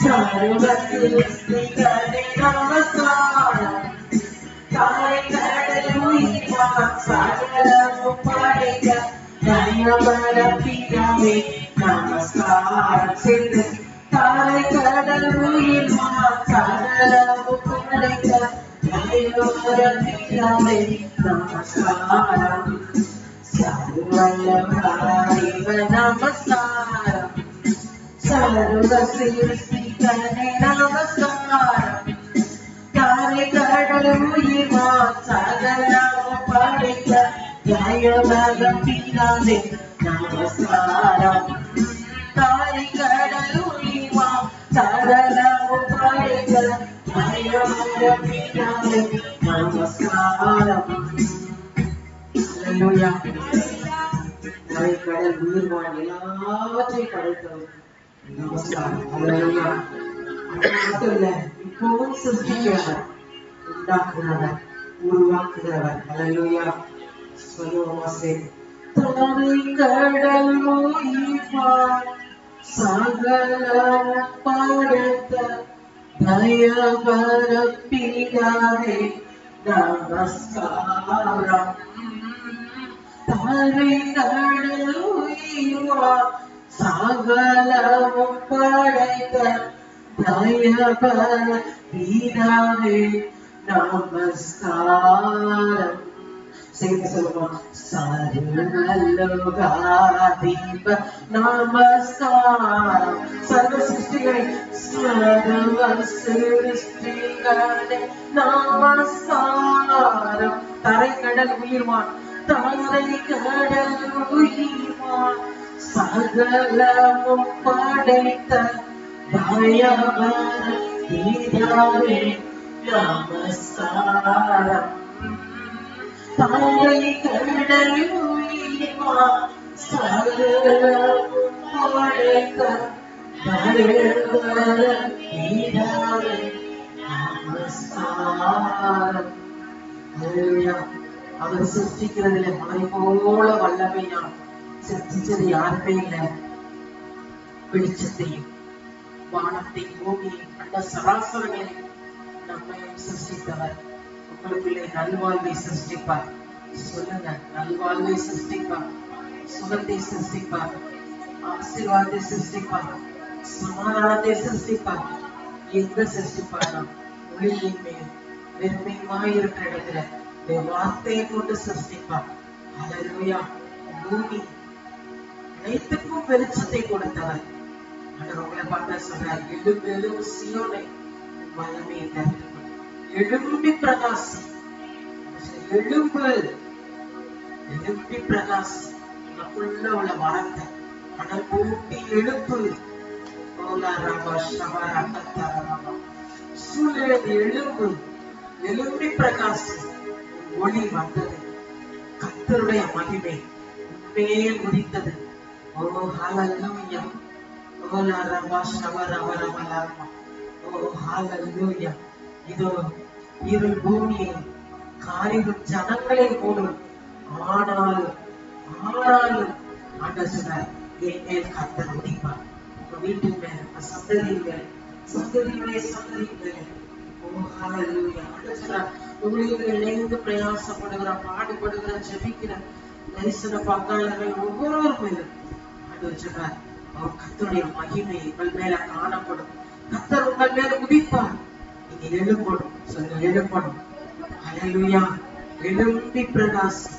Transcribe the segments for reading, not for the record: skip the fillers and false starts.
சர்வ சிருஷ்டிகரே நமஸ்காரம். தாரை கடல் உயிர்வான் சகலமும் படைத்த தயவர பிதாவே நமஸ்காரம். செய்து தாரை கடல் உயிர்வான் சகலமும் படைத்த தயவர பிதாவே நமஸ்காரம். சர்வவல்லபாரிவ நமஸ்காரம். சர்வ சிருஷ்டிகரே நமஸ்காரம். தாரை கடல் உயிர்வான் சகலமும் படைத்த தயவர பிதாவே நமஸ்காரம். தாரை கடல் உயிர்வான் சகலமும் படைத்த தயவர பிதாவே நமஸ்காரம். அல்லேலூயா. தாரை கடல் உயிர்வான் எல்லாவற்றையும் படைத்தவர் நமஸ்காரம். அல்லேலூயா. இப்போவும் சிருஷ்டிக்கிறவர், உண்டாக்குகிறவர், உருவாக்குகிறவர். அல்லேலூயா. சொல்லுவோமா சேர்ந்து. தாரை கடல் உயிர்வான் சகலமும் படைத்த தயவர பிதாவே நமஸ்காரம். தாரை கடல் உயிர்வான் சகலமும் படைத்த தயவர பிதாவே நமஸ்காரம். சேர்ந்து சொல்லுவோம். சர்வலோகாதீப நமஸ்காரம். சர்வ சிருஷ்டிகளே சர்வ சிருஷ்டிகளே நமஸ்காரம். தரை கடல் உயிர்வான் தாரை கடல் உயிர்வான் சகலமும் படைத்த தயவர பிதாவே நமஸ்காரம். தாரை கடல் உயிர்வான் சகலமும் படைத்த தயவர பிதாவே நமஸ்காரம். அல்லேலூயா. அவர் சிருஷ்டிக்கிறதுல அவரை போல வல்லமையா சிருஷ்டிச்சது யாருமே இல்லை. வெளிச்சத்தையும் வானத்தையும் பூமியையும் கண்ட சராசரங்களையும் நம்மையும் சிருஷ்டித்தவர் உங்களுக்குள்ளே நல்வாழ்வை சிருஷ்டிப்பார். சொல்லுங்க. நல்வாழ்வை சிருஷ்டிப்பார், சுகத்தை சிருஷ்டிப்பார், ஆசீர்வாதத்தை சிருஷ்டிப்பார், சமாதானத்தை சிருஷ்டிப்பார். எங்க சிருஷ்டிப்பார்? ஒளியின் மேல் வெறுமையுமாய் இருக்கிற இடத்துல வார்த்தையை கொண்டு சிருஷ்டிப்பார். அல்லேலூயா. பூமி அனைத்துக்கும் வெளிச்சத்தை கொடுத்தவர். உங்களை பார்த்தா சொல்றார், எழும்பு எழும்பு சீயோனே, வல்லமையை தருத்து எழும்பி பிரகாசி. எழும்பு எழும்பி பிரகாசி. உனக்குள்ள உள்ள வார்த்தை கடல் போட்டி எழுப்பு. சூழல் எழும்பு, எழும்பி பிரகாசி. ஒளி வந்தது, கர்த்தருடைய மகிமை மேல் உதித்தது. ஓ ஹல்லேலூயா. ஓ லரபா ஷவரவரவலரமா. ஓ ஹல்லேலூயா. இதோ இருள் பூமியை காரிடும் ஜனங்களை மூடும். ஆனாலும் ஆண்டவர் சொன்னார், என் மேல் கர்த்தர் உதிப்பார். உங்க வீட்டின் மேல், சந்ததியின் மேல், சந்ததியுடைய சந்ததியின் மேல். ஓ ஹல்லேலூயா. ஆண்டவர் சொன்னார், உங்களுக்கு இணைந்து பிரயாசப்படுகிற, பாடுபடுகிற, ஜெபிக்கிற தரிசன பங்காளர்கள் ஒவ்வொருவர் மேலும் ஆண்டவர் சொன்னார், அவர் கர்த்தருடைய மகிமை உங்கள் மேல காணப்படும். கர்த்தர் உங்கள் மேல உதிப்பார். நீங்க எழுப்பணும். சொல்ல எழுப்பணும். அல்லேலூயா. எழும்பி பிரகாசி,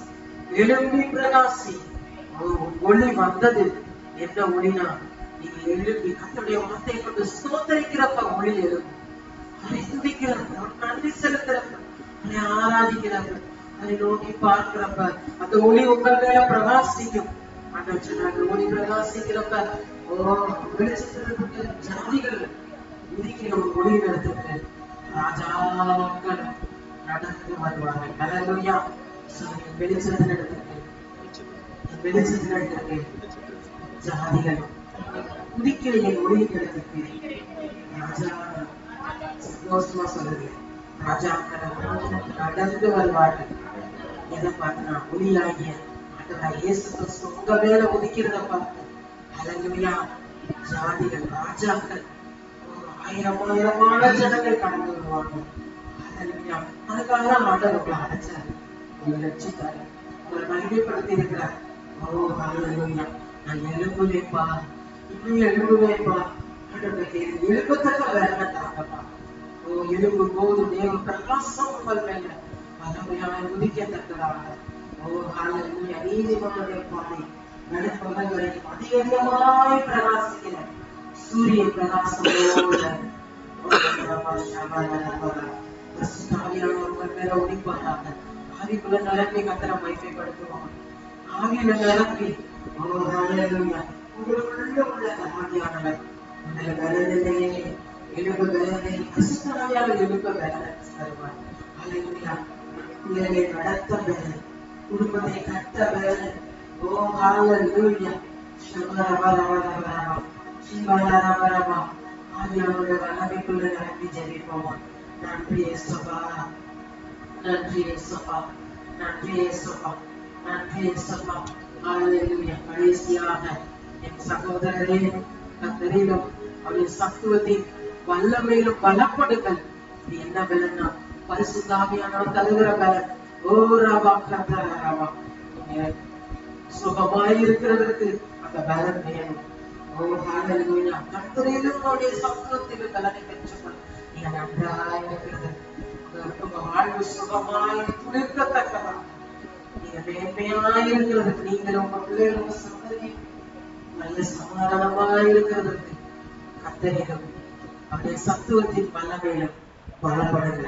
எழும்பி பிரகாசி. ஒளி வந்தது. என்ன ஒளினா, நீங்க எழுப்பி கர்த்தருடைய வார்த்தையை கொண்டு ஸ்தோத்திரிக்கிறப்ப ஒளி எழும்பும். அதை துதிக்கிறப்ப, நன்றி செலுத்துறப்ப, அதை ஆராதிக்கிறப்ப, அதை நோக்கி பார்க்கிறப்ப அந்த ஒளி உங்கள் மேல பிரகாசிக்கும். ஆண்டவர் சொன்னார், ஒளி பிரகாசிக்கிறப்ப வெளிச்சத்திற்கு ஜாதிகள் உதிக்கிற ஒரு ஒளி நடத்துக்கு ராஜாக்கள் நடந்து வருவார்கள். அல்லேலூயா. வெளிச்சத்தின் இடத்துக்கு ஜாதிகள் உதிக்கிற என் ஒளியின் இடத்துக்கு ராஜா சந்தோஷமா சொல்லுது. ராஜாக்கள் நடந்து வருவார்கள். எதை பார்த்து ஒளியாகிய இயேசு கிறிஸ்து உங்க மேல உதிக்கிறத பார்த்து அல்லேலூயா. ஜாதிகள் ராஜாக்கள் ஆயிரமான ஜனங்கள் கடந்து வருவாங்க. அதுக்காக தான் ஆண்டவர் உங்களை அடைச்சாரு, உங்களை ரட்சித்தாரு, உங்களை மகிமைப்படுத்தி இருக்கிறார். ஓ ஹல்லேலூயா. நான் எழும்புவேப்பா, இன்னும் எழும்புவேப்பா. எழுப்பத்தக்க வேலை தாங்கப்பா. ஓ எழும்பும் போது தேவ பிரகாசம் உங்கள் மேல வல்லமையாக உதிக்கத்தக்கதாக. ஓ ஹல்லேலூயா. நீதிமானுடைய பாதை நடுப்பகல்களை அதிகமாய் பிரகாசிக்கிற சூரிய பிரகாசத்தோட உங்கள் மேல உதிப்பாங்க. ஆவிக்குள்ள நிரப்பி கத்தரை மகிமைப்படுத்துவாங்க. ஆவியில நிரப்பி உங்களுக்குள்ள உள்ள ஆவியானவர் உங்களை பலனிலேயே எழுப்பு பலனை அசுத்தமையால் எழுப்ப பலனை தருவார். பிள்ளைகளை நடத்த பலன், குடும்பத்தை கட்ட பலன். ஓ ஹல்லேலூயா. சிவரவரவரவா ஆவியானவருடைய வல்லமைக்குள்ள நிரப்பி ஜெபிப்போம். நன்றி இயேசுவா, நன்றி இயேசுவா, நன்றி இயேசுவா, நன்றி இயேசுவா. ஹல்லேலூயா. கடைசியாக என் சகோதரரே, கர்த்தரிலும் அவருடைய சத்துவத்தின் வல்லமையிலும் பலப்படுங்கள். இது என்ன பலன்னா பரிசுத்த ஆவியானவர் தருகிற பலன். ஓ ரவா கர்த்தரவா, சுகமாய் இருக்கிறதற்கு அந்த பலன் வேணும். ஓ ஹல்லேலூயா. கர்த்தரிலும் அவருடைய சத்துவத்தின் பலனை பெற்றுக்கொள். நீங்க நன்றாய் இருக்கிறது, உங்க வாழ்வு சுகமாய் துளிர்க்கத்தக்கதா, நீங்க மேன்மையாய் இருக்கிறதுக்கு, நீங்கள் உங்க பிள்ளைகள் உங்க சந்ததி நல்ல சமாதானமாய் இருக்கிறதுக்கு கர்த்தரிலும் அவருடைய சத்துவத்தின் வல்லமையிலும் பலப்படுங்க.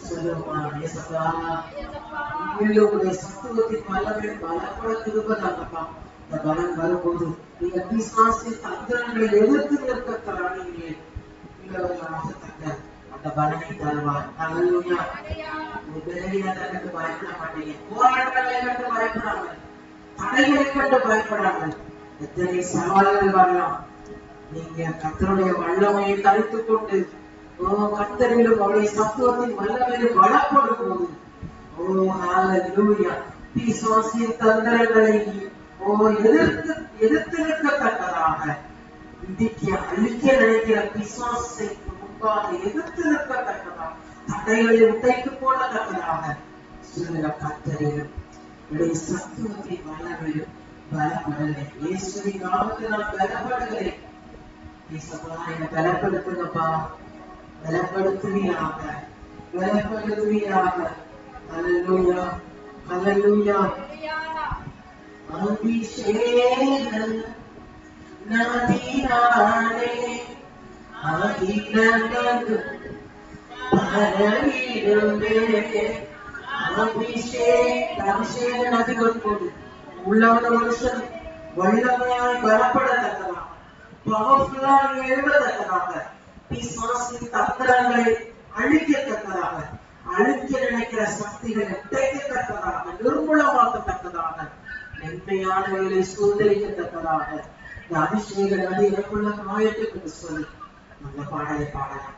சொல்லுமா ஏசப்பா, உங்களுடைய சத்துவத்தின் வல்லமையில் பலப்படுத்திருப்பதாகப்பா. இந்த பலன் வரும்போது நீங்க பிசாசின் தந்திரங்களை எதிர்த்து நிற்கத்தரானீங்களே, உள்ளவர்களாகத்தக்க அந்த பலனை தருவார். ஹல்லேலூயா. கண்டு பயப்பட மாட்டீங்க, போராட்டங்களை கண்டு பயப்படாமல், தடைகளை கண்டு பயப்படாமல். எத்தனை சவால்கள் வரலாம், நீங்க கர்த்தருடைய வல்லமையை தரித்துக் கொண்டு கர்த்தரிலும் அவருடைய சத்துவத்தின் வல்லமையில் பலப்படும் போது, ஓ ஹல்லேலூயா, பிசாசின் தந்திரங்களை எதிர்த்து நிற்கத்தக்கதாக, விதிக்க அழிக்க நினைக்கிற பிசாசை முன்பாக எதிர்த்து நிற்கத்தக்கதாக, தடைகளை உடைத்து போடத்தக்கதாக சொல்லுகிற கர்த்தரிலும் அவருடைய சத்துவத்தின் வல்லமையில் பலப்படுகிறேன். இயேசுவின் நாமத்தில் நான் பலப்படுகிறேன். என்னை பலப்படுத்துங்கப்பா, பலப்படுத்துவீராக, பலப்படுத்துவீராக. ஹல்லேலூயா, ஹல்லேலூயா. அபிஷேகம் நதியானே அகிலமெங்கும் பரவிடுமே. அபிஷேக நதிகள் போது உள்ளவன மனுஷன் வல்லமையாய் பலப்படத்தக்கதாக, பவர்ஃபுல்லாக எழுதத்தக்கதாக, பிசாசின் தந்திரங்களை அழிக்கத்தக்கதாக, அழிக்க நினைக்கிற சக்திகளை உடைக்கத்தக்கதாக, நிர்மூலமாக்கத்தக்கதாக, மென்மையானவர்களை சுதந்திரிக்கத்தக்கதாக இந்த அபிஷேக நதி எனக்குள்ள காயத்துக்கு சொல்லி அந்த பாடலை பாடலாம்.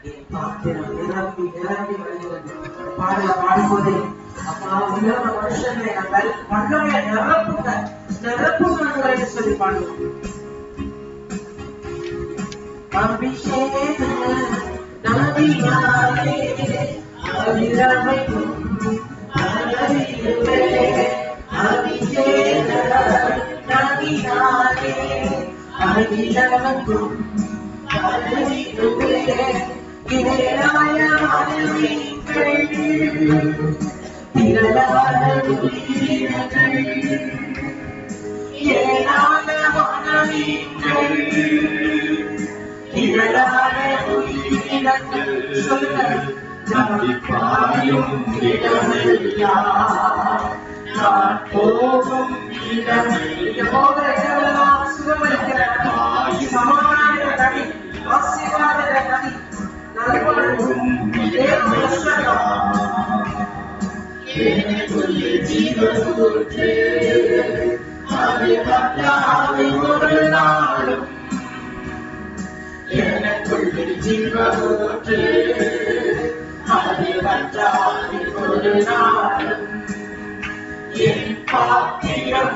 என் பாத்திரம் நிரம்பி நிரம்பி வருகிறது. பாடலை பாடும்போதே அப்பா உலக மனுஷனை வல்லமையை நிரப்புங்க, நிரப்புங்க சொல்லி பாடுவோம். அபிஷேக நதியானே அகிலமெங்கும் பரவிடுமே. அபிஷேக நதியானே அகிலமெங்கும் பரவிடுமே. திரளான மனமீன்கள், திரளான உயிரினங்கள், ஏராள மனமீன்கள், திரளான உயிரினங்கள். சொல்லுங்க. இடமெல்லாம் நான் போகும் இடமெல்லாம் போகிற இடமெல்லாம் சுகமளிக்கிற நதி, சமாதான நதி, ஆசீர்வாத நதி, நல்வாழ்வும் ஜீவனூற்று அதை பற்றாவை ஒரு நாளும் எனக்குள்ளே ஜீவனூற்று அதை பற்றாவை ஒரு நாளும் என் பாத்திரம்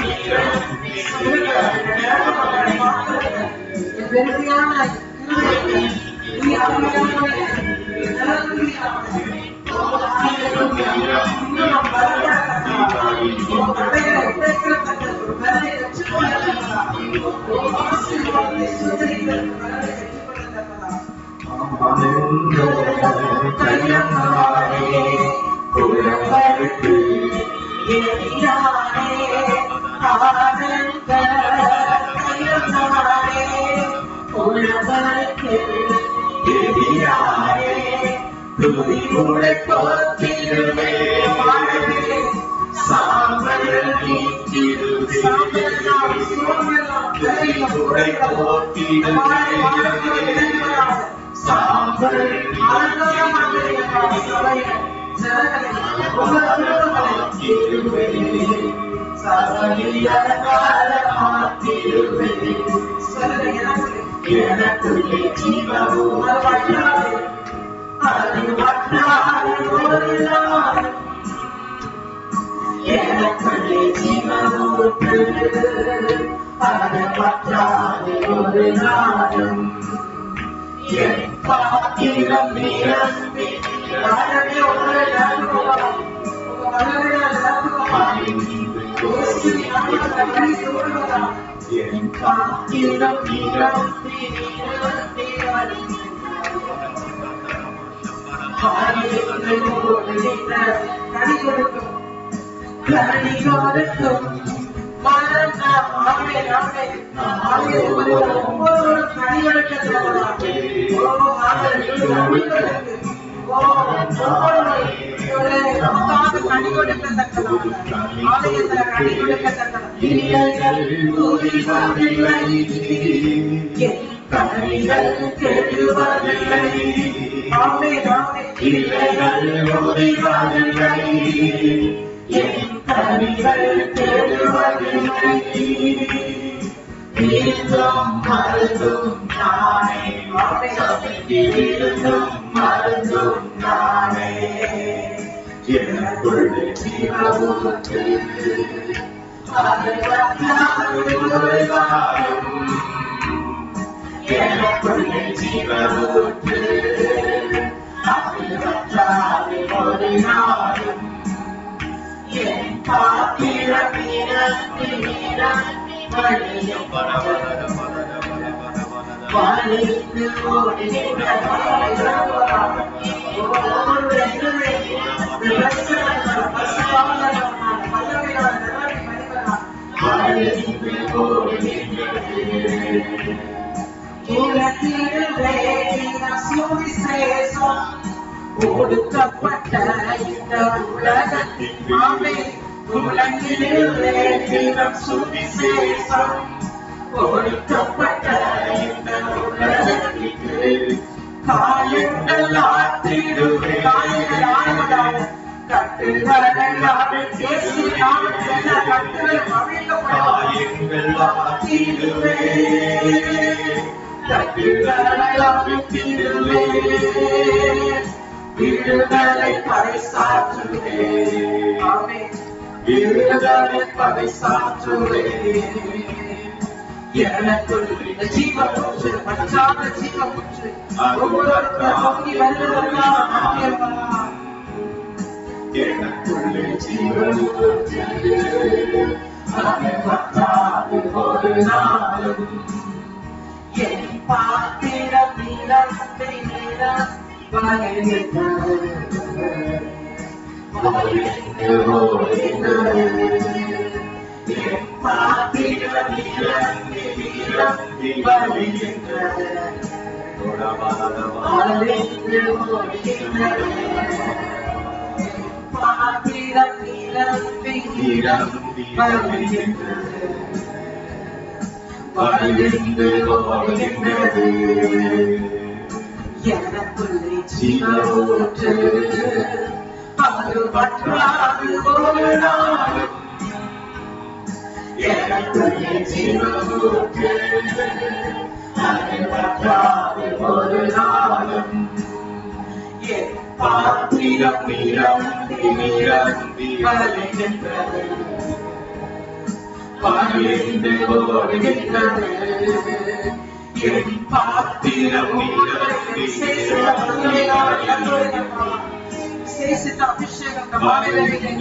விசேஷித்த அபிஷேகம் இந்த மாநிலங்களிலே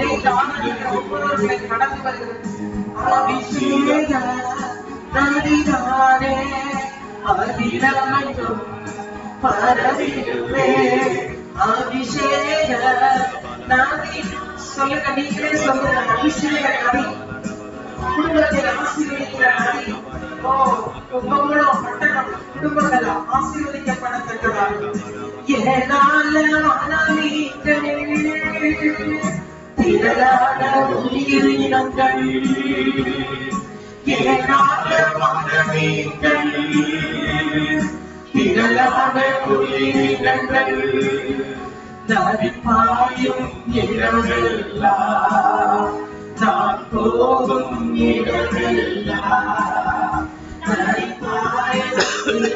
நீண்ட ஆனந்தங்கள் ஒவ்வொருவர்களை கடந்து வருகிறது. அபிஷேக நதிதானே அகிலமெங்கும் பரவிடுவே. அபிஷேக நதி சொல்லுங்க, நீங்களே சொல்லுங்க. அபிஷேக நதி குடும்பத்தில் ஆசீர்வதிக்கிற நதி. உங்களும் பட்டணம் குடும்பங்கள் ஆசீர்வதிக்கப்படத்தக்கதாக திரளான உயிரினங்கள் திரளான உயிரினங்கள் நதிப்பாயும் இடமெல்லாம் நான் போகும் இடமெல்லாம் நதிப்பாயும்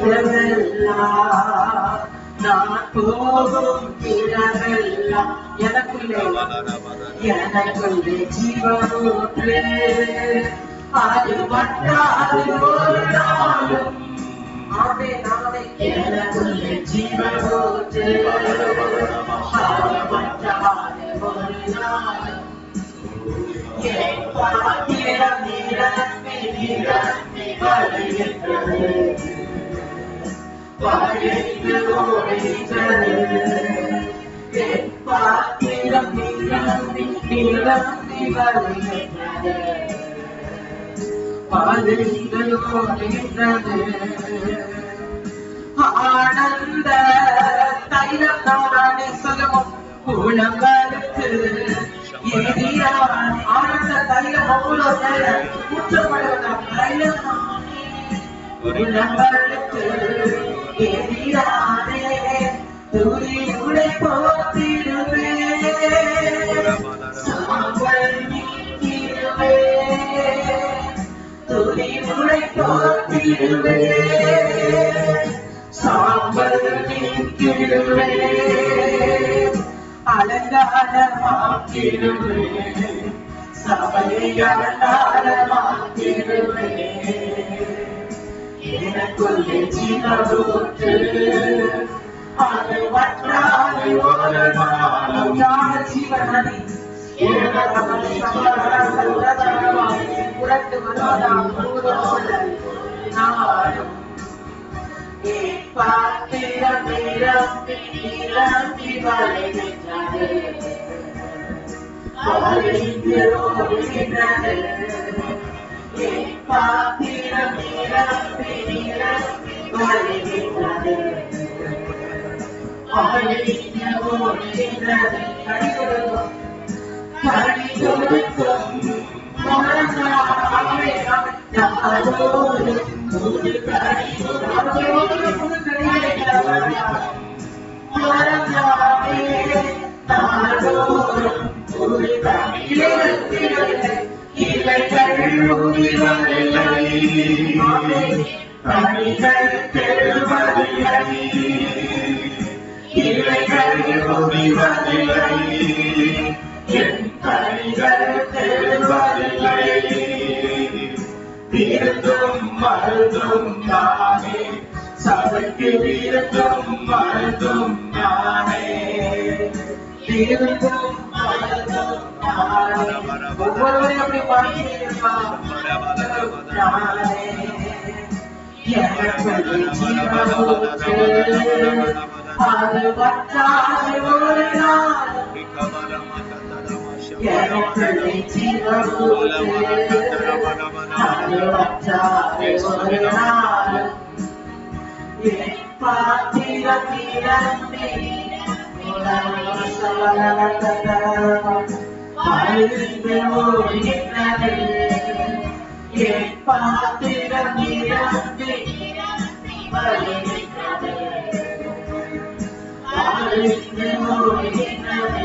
இடமெல்லாம் நான் போகும் இடமெல்லாம் எனக்குள்ளே ஜீவனூற்று அது வட்டாது ஒரு நாளும். எனக்குள்ளே ஜீவனூற்று அது வட்டாது ஒரு நாளும். என் பாத்திரம் நிரம்பி நிரம்பி வழிகின்றது, வழிந்து ஓடுகின்றது. என் பாத்திரம் நிரம்பி நிரம்பி வழிகின்றது, வழிந்து ஓடுகின்றது. ஆனந்த தைலம் நானே சொல்லுவோம் உலகருக்கு எதிரான ஆனந்த தைலம் ஒவ்வொரு ஊற்றப்படுவதாம். தைலம் உலகருக்கு எதிரானே துரியுடை போத்திடுவே, சாம்பல் நீக்கிடுவே, துரியுடை போத்திடுவே, சாம்பல் நீக்கிடுவே, அலங்காரமாக்கிடுவே, சபையை அலங்காரமாக்கிடுவே. எனக்குள்ளே ஜீவனூற்று அது வற்றாது ஒரு நாளும். ஜீவனதி புரட்டு வருவதாம் நாளும். பாத்திரம் நிரம்பி நிரம்பி வழிகின்றது, வழிந்து ஓடுகின்றது. பாத்திரம் நிரம்பி நிரம்பி வழிகின்றது, வழிந்து ஓடுகின்றது. கடிதொடுக்கும் வீரத்தும் மருந்தும் நானே, சபைக்கு வீரத்தும் மருந்தும் நானே, வீரத்தும் மருந்தும் நானே. ஒவ்வொருவரையும் அப்படி பார்க்கிறீர்களா? நானே எனக்குள்ளே ஜீவனூற்று அது வற்றாது ஒரு நாளும். எனக்குள்ளே ஜீவனூற்று அது வற்றாது ஒரு நாளும். என் பாத்திரம் நிரம்பி வழிந்து ஓடுகின்றது, என் பாத்திரம் நிரம்பி வழிகின்றது, வழிந்து ஓடுகின்றது.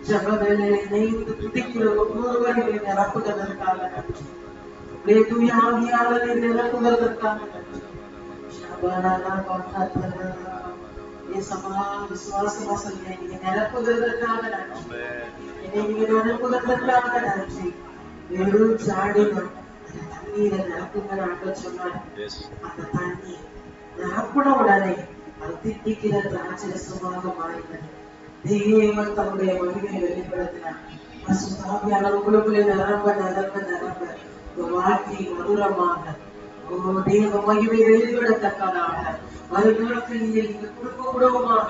ஜபவேளையை இணைந்து துதிக்கிற ஒவ்வொருவரையும் நிரப்புவதற்காக தூய ஆவியாளரை நிரப்புவதற்காக விசுவாசமா சொல்லுங்க, நீங்க நிரப்புவதற்காக நன்றி, நீங்க நிரப்புவதற்காக நன்றி. வெறும் சாடினம் அந்த தண்ணீரை நிரப்புங்க ஆண்டவர் சொன்னார். அந்த தண்ணீர் நிரப்புன உடனே அது திட்டிக்கிற திராட்சரசமாக மாறினது. தேவன் தன்னுடைய மகிமையை வெளிப்படுத்தினார். உங்களுக்குள்ளே நிரம்ப நிரம்ப நிரம்ப ஒரு வாழ்க்கை மதுரமாக தேவ மகிமை வெளிப்படத்தக்கதாக வருங்காலத்தில் நீங்கள் குடும்பமாக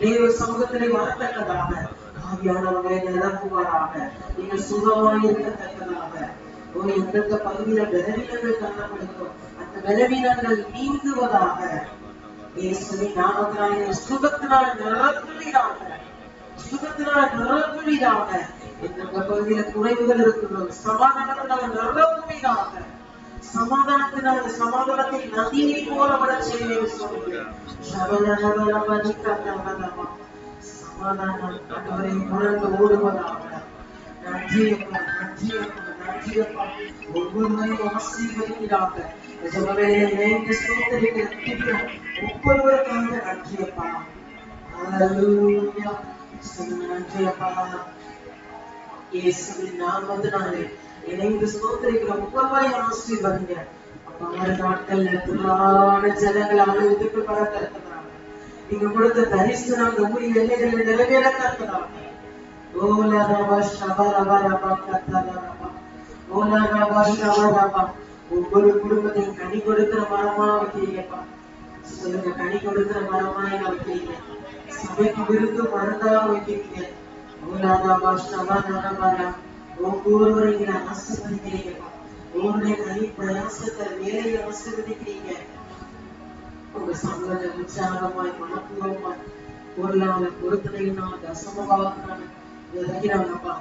தேவ சமூகத்திலே வரத்தக்கதாக ஆவியானவர்களை நிரப்புவாராக. நீங்கள் சுகமாய் இருக்கத்தக்கதாக எந்தெந்த பகுதியில பலவீனங்கள் காணப்படுகிறோம் அந்த பலவீனங்கள் நீங்குவதாக. இயேசுவின் நாமத்தினாலே சுகத்தினால் நிரப்புவீராக, சுகத்தினால் நிரப்புவீராக. எந்தெந்த பகுதியில குறைவுகள் இருக்கிறோம் சமாதானத்தினால் நிரப்புவீராக. சமாதானத்தை நதியை போல விட செய்வேன் சொல்லுங்கள். சமாதானம் ஆண்டவரை உணர்ந்து ஓடுவதாக. நன்றியப்பா, நன்றியப்பா, நன்றியப்பா. ஒவ்வொருவரையும் ஆசீர்வதிக்கிறாங்க. ஒவ்வொருவருக்காக நன்றியப்பா. ஹல்லேலூயா. நன்றியப்பா. இயேசுவின் நாமத்தினாலே இணைந்து ஸ்தோத்திரிக்கிற ஒவ்வொருவரையும் ஆசீர்வதிங்க. அப்ப நாட்கள்ல திரளான ஜனங்கள் ஆலயத்துக்கு பரத்திருக்கிறாங்க. நீங்க கொடுத்த தரிசனம் அந்த ஊரில் எல்லைகளில் நிறைவேறத்தக்கதாக. ஓலா ரபா ஷபா ரபா ரபா கத்தா ரபா ஓலா ரபா ஷபா ரபா. ஒவ்வொரு குடும்பத்தையும் கனி கொடுக்கிற மரமா வைக்கிறீங்கப்பா. சொல்லுங்க, கனி கொடுக்கிற மரமா என்ன வைக்கிறீங்க? சபைக்கு விருந்து மருந்தா வைக்கிறீங்க. ஓலா ரபா ஷபா ரபா. ஒவ்வொருவரையும் ஆசீர்வதிக்கிறீங்கப்பா. ஒவ்வொருடைய தனி பிரயாசத்தை வேலையை ஆசீர்வதிக்கிறீங்க. உங்க சங்கத்தை உற்சாகமாய் மனப்பூர்வமாய் பொருளாளர் பொருத்தனையினால் தசமபாவத்தினால விதைக்கிறாங்கப்பா.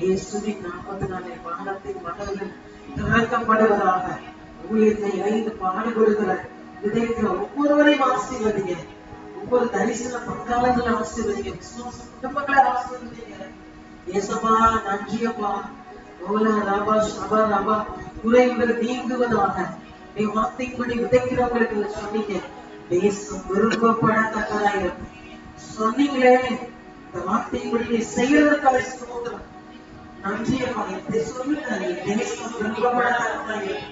இயேசுவின் நாமத்தினாலே வானத்தின் மடல்கள் திறக்கப்படுவதாக. ஊழியத்தை இணைந்து பாடுபடுகிற விதைக்கிற ஒவ்வொருவரையும் ஆசீர்வதிங்க. ஒவ்வொரு தரிசன பங்காளர்களை ஆசீர்வதிங்க. விசுவாச குடும்பங்களை ஆசீர்வதிங்க. ஏசப்பா நன்றியப்பா. ஓலா ரபா ஷபா ரபா. குறைவுகள் நீங்குவதாக. நீ வார்த்தைப்படி விதைக்கிறவங்களுக்கு சொன்னீங்க தேசம் விரும்பப்படத்தக்கதாயிரும் சொன்னீங்களே. இந்த வார்த்தைப்படி செய்யறதுக்காக ஸ்தோத்திரம். நன்றியப்பா. சொல்லுங்க, தேசம் விரும்பப்படத்தக்கதாயிரும்,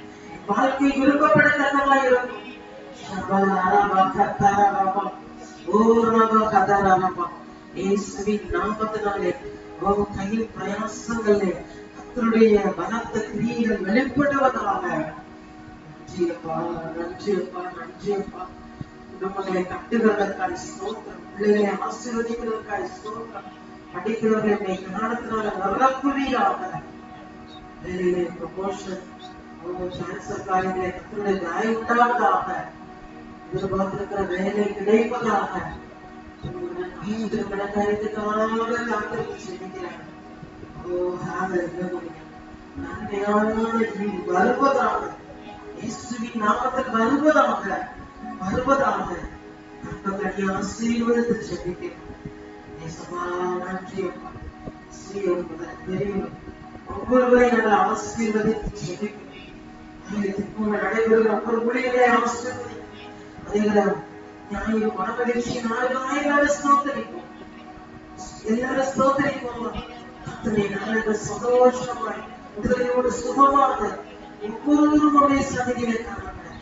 வாழ்க்கை விரும்பப்படத்தக்கதாயிரும். இயேசுவின் நாமத்தினாலே கையில் பிரயாசங்களே கர்த்தருடைய பலத்த கிரியைகள் வெளிப்படுவதாக. நன்றியப்பா, நன்றியப்பா, நன்றியப்பா. குடும்பங்களை கட்டுகிறதற்காக ஸ்தோத்திரம். பிள்ளைகளை ஆசீர்வதிக்கிறதற்காக ஸ்தோத்திரம். படிக்கிறவர்களை ஞானத்தினால நிரப்புவீராக. வேலையிலே ப்ரமோஷன், டிரான்ஸ்பர் காரியங்களை கர்த்தருடைய தயவு உண்டாவதாக. எதிர்பார்த்திருக்கிற வேலை கிடைப்பதாக. திருமண காரியத்துக்காக காத்திருப்பு செய்கிறார். வருவதாக. இயேசுவின் நாமத்தில் வருவதாக, வருவதாக. நண்பர்களை ஆசீர்வதித்து ஜெபிக்கிறேன். நன்றியப்பா. ஒவ்வொருவரை நாங்கள் ஆசீர்வதித்து ஜெபிக்கிறோம். நடைபெறுகிற ஒவ்வொரு மொழிகளை ஆசீர்வதி. அதே ஞாயிறு மனமகிழ்ச்சி நாளும் ஸ்தோத்தரிப்போம். எல்லாரும் ஸ்தோத்தரிப்போம். சந்தோஷமாய் உதவியோடு சுகமாக ஒவ்வொருவருடைய சதிகளை காணப்படும்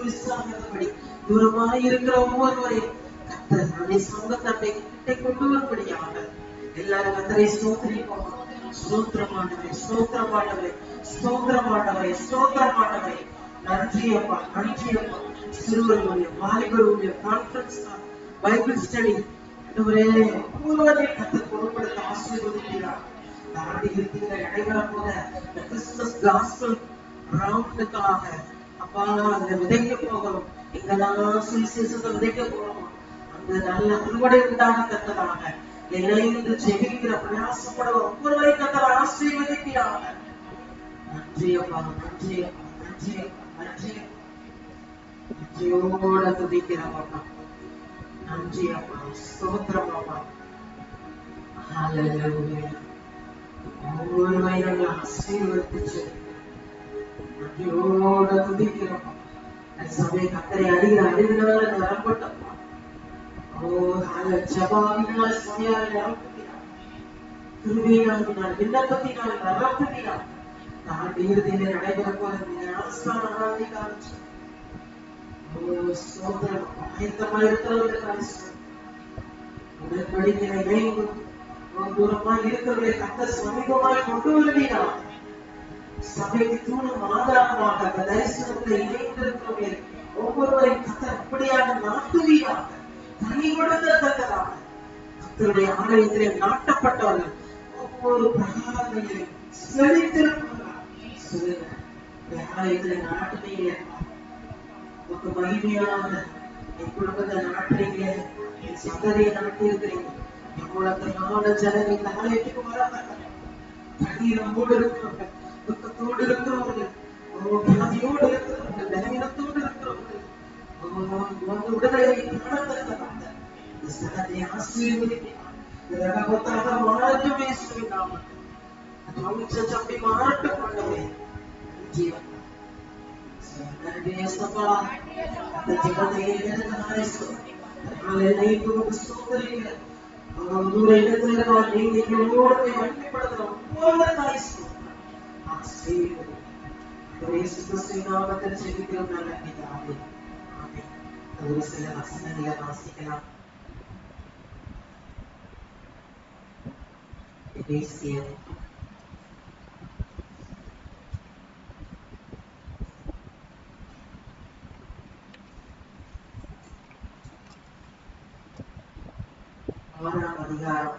விசாகப்படி தூரமாய் இருக்கிற ஒவ்வொருவரையும் கர்த்தருடைய சங்கத்தை கிட்டே கொண்டு வரும்படியாக எல்லாரும் கர்த்தரை ஸ்தோத்தரிப்போம். ஸ்தோத்திரமானவரே, ஸ்தோத்திரமானவரே, ஸ்தோத்திரமானவரே, ஸ்தோத்திரமானவரே. நன்றியப்பா, நன்றியப்பா. சிறுவர்களுடைய வாலிபருடைய கான்ஃபரன்ஸ், பைபிள் ஸ்டடி ஒவ்வொருவரை கர்த்தர் பொருட்படுத்த ஆசீர்வதிக்கிறார். நடைபெற போத கிறிஸ்துமஸ் காஸ்பல் ரவுண்டுக்காக அப்பா அதுல விதைக்க போகிறோம். எங்கெல்லாம் சுவிசேஷத்தை விதைக்க போறோம் அந்த நல்ல அறுவடை உண்டாகத்தக்கதாக இணைந்து ஜெபிக்கிற பிரயாசப்பட ஒவ்வொருவரை கர்த்தர் ஆசீர்வதிக்கிறார். நன்றியப்பா, நன்றியப்பா, நன்றியப்பா, நன்றியப்பா. நன்றியோட துதிக்கிறோம். நன்றியப்பா, ஸ்தோத்திரம் அப்பா. ஹல்லேலூயா. ஒவ்வொருவரை நாங்கள் ஆசீர்வதிச்சு நன்றியோட துதிக்கிறோம். சபை கத்தரை அறிகிற அறிவினால நிரம்பட்டோம். ஜபாவினால் சபையால் நிரம்புகிறார். கிருபையினால் விண்ணப்பத்தினால் நிரம்புகிறார். நான் இறுதியிலே நடைபெற போற ஞானஸ்நான நாளை காமிச்சு சோதரம் ஆயத்தமா இருக்கிறவர்களுக்காக உடன்படிக்கையை வேண்டும் தூரமாய் இருக்கிறவர்களை கத்த சமீபமாய் கொண்டு வருவீராக. சபைக்கு தூணும் ஆதாரமாக அந்த தரிசனத்தை இணைந்திருக்கிறவர்களை ஒவ்வொருவரையும் கத்த அப்படியாக நாட்டுவீராக. தனி கொடுத்ததாக கத்தருடைய ஆலயத்திலே நாட்டப்பட்டவர்கள் ஒவ்வொரு பிரகாரங்களையும் செழித்திருக்கிறார்கள். ஆலயத்திலே நாட்டுவீங்க மகிமையாக என் குடும்பத்தை நாட்டுறீங்க, என் சந்ததியை நாட்டி இருக்கிறீங்க. எவ்வளவு ஜனங்கள் இந்த ஆலயத்துக்கு வராங்க. கண்ணீரோடு இருக்கிறவர்கள், துக்கத்தோடு இருக்கிறவர்கள், வியாதியோடு இருக்கிறவர்கள், பலவீனத்தோடு இருக்கிறவர்கள், உடலை காணத்தக்க இந்த ஸ்தலத்தை ஆசீர்வதிக்கிறார். மாறட்டும் இயேசுவின் நாமத்தில். அப்படி மாறட்டும் கொண்டவே ஜீவன் சில வசனங்களை வாசிக்கலாம். ஆறாம் அதிகாரம்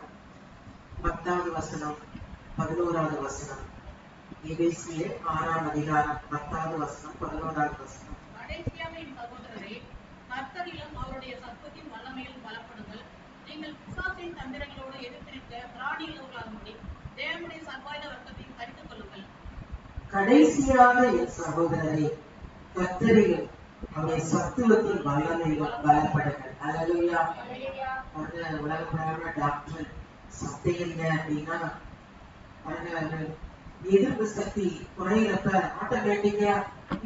10வது வசனம் 11வது வசனம். எபேசியர் 6ஆம் அதிகாரம் 10வது வசனம் 11வது வசனம். கடைசியாக சகோதரரே, கர்த்தரிலும் அவருடைய சத்தத்தின் வல்லமையில் பலப்படுங்கள். நீங்கள் பிசாசின் தந்திரங்களோடு எதிர்த்திருக்க பிராணியுள்ளவர்களாகும்படி தேவனுடைய சர்வாயுத வர்க்கத்தையும் தரித்துக் கொள்ளுங்கள். கடைசியாக என் சகோதரரே, கர்த்தரிலும் அவருடைய சத்துவத்தின் வல்லமையிலும் பலப்படுங்கள். அல்லேலூயா. உலக பிரகார டாக்டர் சத்தை இல்லை அப்படின்னா எதிர்ப்பு சக்தி குறையிறப்ப ஆட்டோமேட்டிக்கா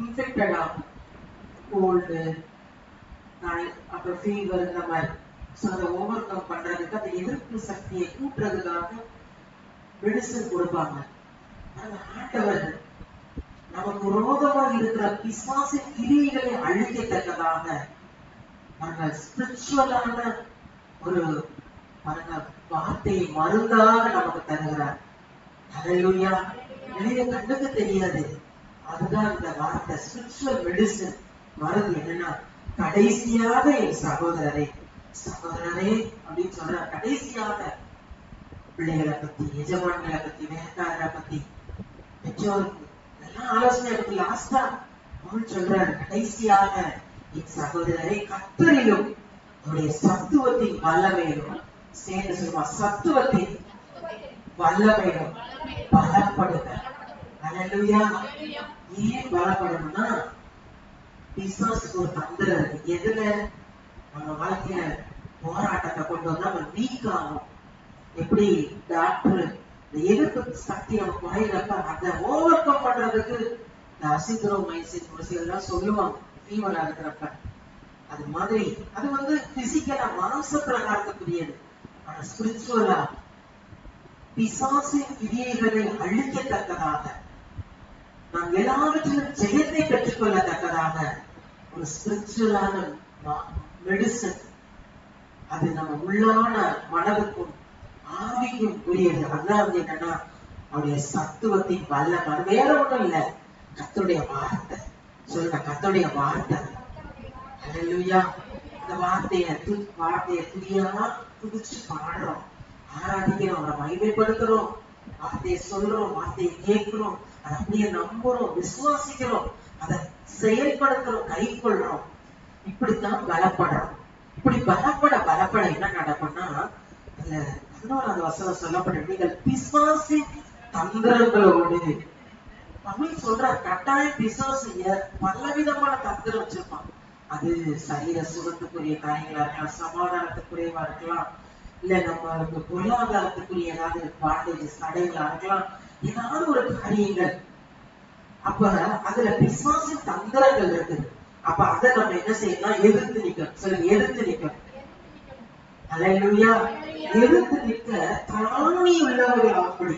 இன்ஃபெக்டட் ஆகும். கோல்டு அப்புறம் ஃபீவர் இந்த மாதிரி. ஸோ அதை ஓவர் கம் பண்றதுக்கு அந்த எதிர்ப்பு சக்தியை கூட்டுறதுக்காக மெடிசன் கொடுப்பாங்க. அந்த ஆண்டவர் நமக்கு விரோதமாக இருக்கிற பிசாசின் கிரியைகளை அழிக்கத்தக்கதாக ஸ்பிரிச்சுவலான ஒரு வார்த்தையை மருந்தாக நமக்கு தருகிறார். ஹல்லேலூயா. வெளிய கண்ணுக்கு தெரியாது. அதுதான் இந்த வார்த்தை ஸ்பிரிச்சுவல் மெடிசன். மருந்து என்னன்னா, கடைசியாக என் சகோதரரே அப்படின்னு சொல்ற. கடைசியாக பிள்ளைகளை பத்தி, எஜமான்களை பத்தி, வேலைக்காரரை பத்தி, பெற்றோருக்கு எல்லாம் ஆலோசனை இருக்கு. லாஸ்டா அவன் சொல்றாரு, கடைசியாக என் சகோதரரை கர்த்தரிலும் அவருடைய சத்துவத்தின் வல்லமையிலும் சேர்ந்து சொல்லுவா. சத்துவத்தின் வல்லமையிலும் பலப்படுங்க. அல்லேலூயா. ஏன் பலப்படணும்னா, பிசாசுக்கு ஒரு தந்திரம் இருக்கு. எதுல நம்ம வாழ்க்கையில போராட்டத்தை கொண்டு வந்தா நம்ம வீக் ஆகும். எப்படி டாக்டர் இந்த எதிர்ப்பு சக்தி நம்ம குறையிறப்ப அதை ஓவர் கம் பண்றதுக்கு இந்த அசித்ரோமைசின் ஒரு சிலர்லாம் சொல்லுவாங்க ஃபீவரா இருக்கிறப்ப. அது மாதிரி அது பிசிக்கலா மாம்ச பிரகாரத்துக்குரியது. ஆனா ஸ்பிரிச்சுவலா பிசாசின் கிரியைகளை அழிக்கத்தக்கதாக, நாம் எல்லாவற்றிலும் ஜெயத்தை பெற்றுக் கொள்ளத்தக்கதாக ஒரு ஸ்பிரிச்சுவலான மெடிசன். அது நம்ம உள்ளான மனதுக்கும் ஆவிக்கும் உரியது. அதான் என்னன்னா, அவருடைய சத்துவத்தின் வல்லமை. அது வேற ஒண்ணும் இல்லை, கர்த்தருடைய வார்த்தை. சொல்லுங்க, கர்த்தருடைய வார்த்தை. அல்லேலூயா. இந்த வார்த்தையை துதியா துதிச்சு பாடுறோம், ஆராதிக்கிறோம், அவரை மகிமைப்படுத்துறோம், வார்த்தையை சொல்றோம், வார்த்தையை கேட்கிறோம், அதை அப்படியே நம்புறோம், விசுவாசிக்கிறோம், அதை செயல்படுத்துறோம், கை கொள்றோம். இப்படித்தான் பலப்படுறோம். இப்படி பலப்பட என்ன நடக்கும்னா, அதுல 11வது வசனம் சொல்லப்பட்ட, நீங்கள் பிசாசின் தந்திரங்களோடு, தமிழ் சொல்ற கட்டாயம் பிசாசு பலவிதமான தந்திரம் வச்சிருப்பான். அது சரீர சுகத்துக்குரிய காரியங்களா இருக்கலாம், சமாதானத்துக்குரியவா இருக்கலாம், இல்ல நம்ம பொருளாதாரத்துக்குரிய ஏதாவது பாண்டேஜஸ் தடைகளா இருக்கலாம், ஏதாவது ஒரு காரியங்கள். அப்ப அதுல பிசாசின் தந்திரங்கள் இருக்குது. அப்ப அதை நம்ம என்ன செய்யணும்? எதிர்த்து நிக்கணும். சொல்லுங்க, எதிர்த்து நிக்கணும். அல்லேலூயா. எதிர்த்து நிற்க திராணி உள்ளவர்கள் ஆகும்படி.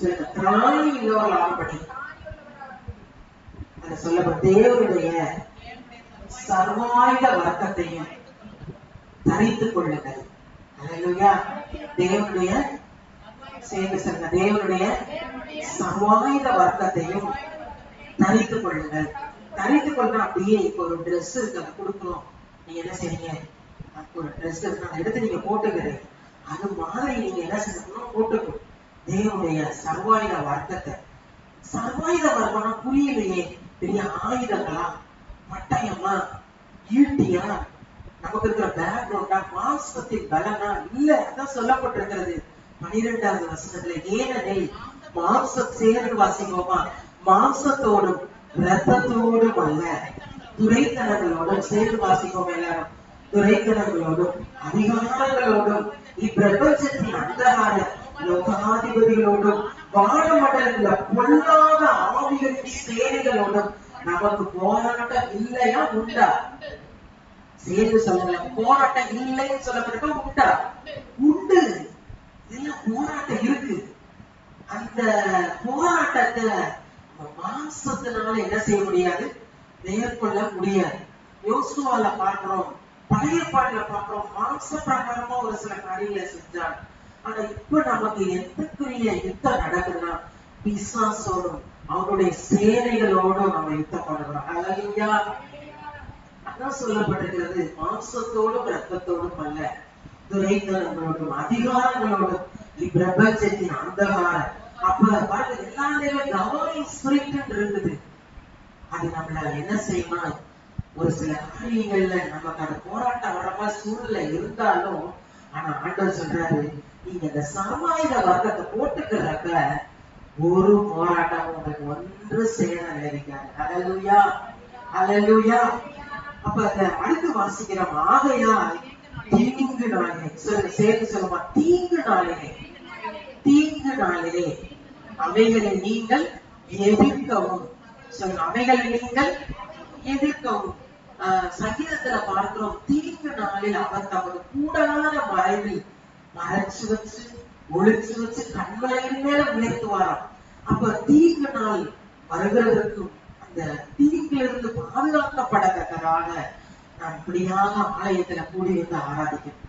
சொல்லுங்க, திராணி உள்ளவர்கள் ஆகும்படி. அதை சொல்லப்பட்ட தேவனுடைய சர்வாயுத வர்க்கத்தையும் தரித்துக் கொள்ளுங்கள். அல்லேலூயா. தேவனுடைய சேர்ந்து சொல்லுங்க, தேவனுடைய சர்வாயுத வர்க்கத்தையும் தரித்துக் கொள்ளுங்கள். தரித்துக் கொள்ள அப்படியே இப்போ ஒரு ட்ரெஸ் இருக்கு, அதை கொடுக்குறோம். நீங்க என்ன செய்றீங்க? ஒரு ட்ரெஸ் இருக்கு, அதை எடுத்து நீங்க போட்டுக்கிறீங்க. அது மாதிரி நீங்க என்ன செய்யணும்? போட்டுக்கணும் தேவனுடைய சர்வாயுத வர்க்கத்தை. சர்வாயுத வர்க்கம்னா புரியலையே. பெரிய ஆயுதங்களா, பட்டயமா, ஈட்டியா, நமக்கு இருக்கிற பேக்ரவுண்டா, மாம்சத்தின் பலனா? இல்ல. அதான் சொல்லப்பட்டிருக்கிறது 12வது வசனத்துல. ஏனெனில் மாம்சம் சேர்ந்து வாசிப்போமா, மாம்சத்தோடும் இரத்தத்தோடும் அல்ல, துரைத்தனங்களோடும் சேர்ந்து வாசிப்போம் எல்லாரும். துரைத்தனங்களோடும் அதிகாரங்களோடும் இப்பிரபஞ்சத்தின் அந்தகார லோகாதிபதிகளோடும் வானமண்டலத்துல பொல்லாத ஆவிகளின் சேனைகளோடும் நமக்கு போராட்டம் இல்லையா உண்டா? சேர்ந்து சொல்லுங்க, போராட்டம் இல்லைன்னு சொல்லப்பட்ட உண்டா? உண்டு. இதெல்லாம் போராட்டம் இருக்கு. அந்த போராட்டத்தை மாம்சத்தினால என்ன செய்ய முடியாது? மேற்கொள்ள முடியாது. யோசுவால பார்க்கிறோம், பழைய பாட்டுல பார்க்கிறோம், மாம்ச பிரகாரமா ஒரு சில காரியங்களை செஞ்சாங்க. ஆனா இப்ப நமக்கு எந்தக்குரிய யுத்தம் நடக்குதுன்னா, பிசாசோடும் அவனுடைய சேனைகளோடும் நம்ம யுத்தம் பண்ணுறோம். அல்லேலூயா. அதான் சொல்லப்பட்டிருக்கிறது, மாம்சத்தோடும் இரத்தத்தோடும் அல்ல, துரைத்தனங்களோடும் அதிகாரங்களோடும் இப்பிரபஞ்சத்தின் அந்தகாரம். அப்ப பாருங்க, எல்லாருமே கவர்னிங் ஸ்பிரிட் இருக்குது. அது நம்மள என்ன செய்யணும்? ஒரு சில காரியங்கள்ல நமக்கு அந்த போராட்டம் வர மாதிரி சூழ்நிலை இருந்தாலும், ஆனா ஆண்டவர் சொல்றாரு, நீங்க இந்த சர்வாயுத வர்க்கத்தை போட்டுக்கிறப்ப ஒரு போராட்டம் உங்களுக்கு ஒன்று செய்ய நினைக்காது. அல்லேலூயா, அல்லேலூயா. அப்ப அந்த அடுத்து வாசிக்கிறோம், ஆகையால் தீங்கு நாளிலே, சேர்த்து சொல்லுமா, தீங்கு நாளிலே, தீங்கு நாளிலே அவைகளை நீங்கள் எதிர்க்கவும். சொல்லுங்க, அவைகளை நீங்கள் எதிர்க்கவும். சங்கீதத்துல பார்க்கிறோம், தீங்கு நாளில் அவர் தமது கூடான மறைவில் மறைச்சு வச்சு ஒளிச்சு வச்சு கண்மலையின் மேல உயர்த்துவாராம். அப்ப தீங்கு நாள் வருகிறதற்கும் அந்த தீங்கிலிருந்து பாதுகாக்கப்படத்தக்கதாக நாம் இப்படியாக ஆலயத்துல கூடி வந்து ஆராதிக்கணும்.